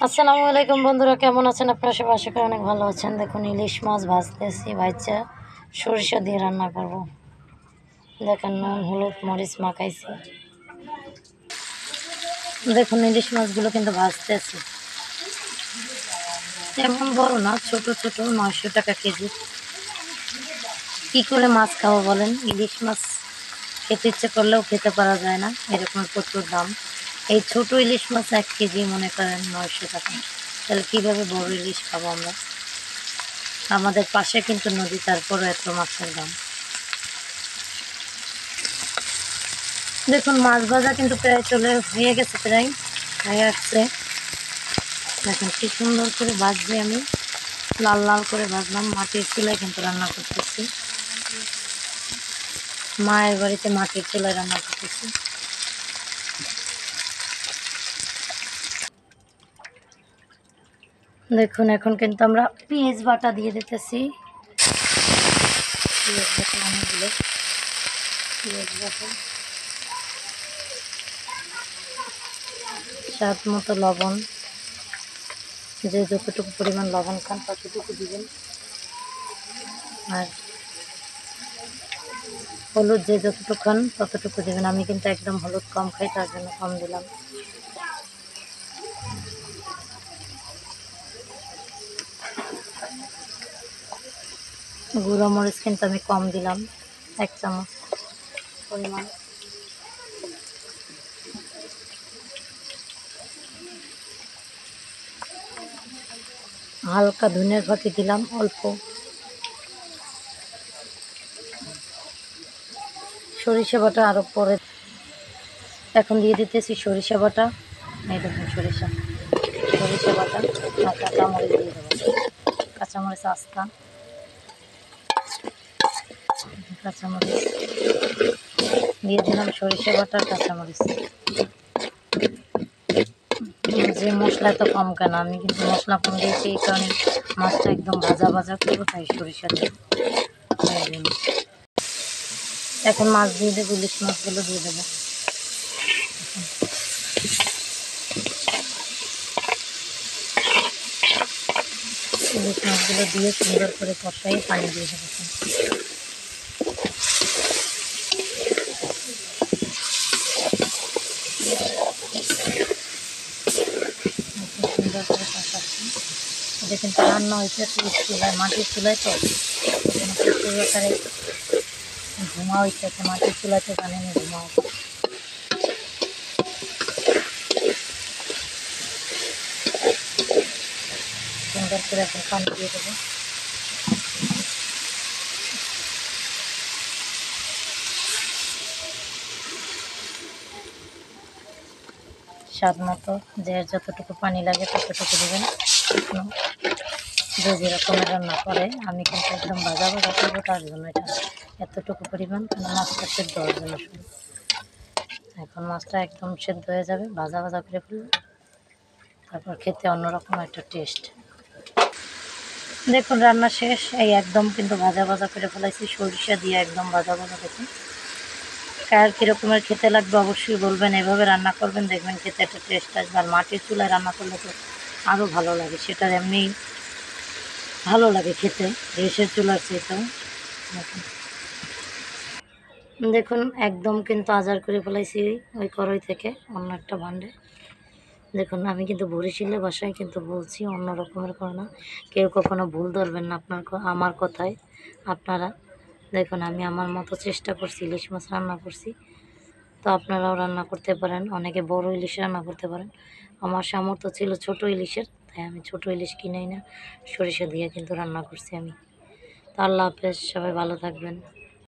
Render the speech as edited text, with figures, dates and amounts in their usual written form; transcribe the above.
আসসালামু আলাইকুম বন্ধুরা, কেমন আছেন আপনারা? সবাই আশা করি অনেক ভালো আছেন। দেখুন, ইলিশ মাছ ভাজতেছি, ভাজা সরিষা দিয়ে রান্না করব। দেখেন, নুন হলুদ মরিচ মাখাইছি। দেখুন, ইলিশ মাছগুলো কিন্তু ভাজতেছি। তেমন বড় না, ছোট ছোট, 900 টাকা কেজি। কি করে মাছ খাবো বলেন? ইলিশ মাছ খেতে ইচ্ছে করলেও খেতে পারা যায় না, এরকম প্রচুর দাম। এই ছোট ইলিশ মাছ 1 কেজি মনে করেন 900 টাকা। তাহলে কীভাবে বড় ইলিশ খাবো আমরা? আমাদের পাশে কিন্তু নদী, তারপরও এত মাছের দাম। দেখুন, মাছ ভাজা কিন্তু প্রায় হয়ে গেছে, প্রায় হয়ে আসছে। দেখুন কি সুন্দর করে ভাজছি আমি, লাল লাল করে ভাজলাম। মাটির চুলায় কিন্তু রান্না করতেছি, মায়ের বাড়িতে মাটির চুলায় রান্না করতেছি। দেখুন, এখন কিন্তু আমরা পেঁয়াজ বাটা দিয়ে দিতেছি। পেঁয়াজ বাটা অনেকগুলো, পেঁয়াজ বাটা, স্বাদ মতো লবণ, যে যতটুকু পরিমাণ লবণ খান ততটুকু দিবেন। আর হলুদ যে যতটুকু খান ততটুকু দেবেন। আমি কিন্তু একদম হলুদ কম খাই, তার জন্য কম দিলাম। গুঁড়ো মরিচ কিন্তু আমি কম দিলাম, 1 চামচ পরিমাণ। হালকা ধনের ফাঁকি দিলাম অল্প। সরিষা বাটা আরও পরে। এখন দিয়ে দিতেছি সরিষা বাটা। এই দেখুন, সরিষা বাটা আর কাঁচামরিচ দিয়ে দেবো। কাঁচামরিচ আস্তা, কাঁচামরিচ দিয়ে দিলাম, সরিষা বাটা কাঁচামরিচ। যে মশলা এত কম কেন? আমি কিন্তু মশলা কম দিয়েছি, এই কারণে মাছটা একদম ভাজা ভাজা করবো, তাই সরিষা দিয়ে। এখন মাছ দিয়ে দেবো, ইলিশ মাছগুলো দিয়ে দেবো। ইলিশ মাছগুলো দিয়ে সুন্দর করে কষাই পানি দিয়ে দেবো। সুন্দর করে কষাচ্ছি। এটা কিন্তু রান্না হয়েছে চুলায়, মাটির চুলায়, তো প্রচুর আকারে ধোঁয়া হয়েছে। মাটির চুলায় তো জানেন ধোঁয়া হচ্ছে। সুন্দর করে এখন পানি দিয়ে দেবো। স্বাদ মতো, যে যতটুকু পানি লাগে ততটুকু দেবেন। যে যেরকমের রান্না করে, আমি কিন্তু একদম ভাজা ভাজা করবো, তার জন্য এটা এতটুকু পরিমাণ, কিন্তু মাছটা সেদ্ধ হওয়ার জন্য শুধু। এখন মাছটা একদম সেদ্ধ হয়ে যাবে, ভাজা ভাজা করে ফেলবো, তারপর খেতে অন্যরকম একটা টেস্ট। দেখুন, রান্না শেষ। এই একদম কিন্তু ভাজা ভাজা করে ফেলাইছি, সরিষা দিয়ে একদম ভাজা ভাজা। দেখুন, কার কীরকমের খেতে লাগবে অবশ্যই বলবেন। এভাবে রান্না করবেন, দেখবেন খেতে একটা টেস্ট আসবে। আর মাটির চুলায় রান্না করলে তো আরও ভালো লাগে, সেটা এমনি ভালো লাগে খেতে গ্যাসের চুলার চাইতেও। দেখুন, একদম কিন্তু আজার করে ফেলাইছি ওই কড়াই থেকে অন্য একটা ভাণ্ডে। দেখুন, আমি কিন্তু বরিশালে বাসায় কিন্তু বলছি, অন্য রকমের করে না। কেউ কখনো ভুল ধরবেন না আমার কথায় আপনারা। দেখুন, আমি আমার মতো চেষ্টা করছি, ইলিশ মাছ রান্না করছি। তো আপনারাও রান্না করতে পারেন, অনেকে বড় ইলিশ রান্না করতে পারেন। আমার সামর্থ্য ছিল ছোট ইলিশের, তাই আমি ছোট ইলিশ কিনেই না, সরিষা দিয়ে কিন্তু রান্না করছি আমি। তো আল্লাহ হাফেজ, সবাই ভালো থাকবেন।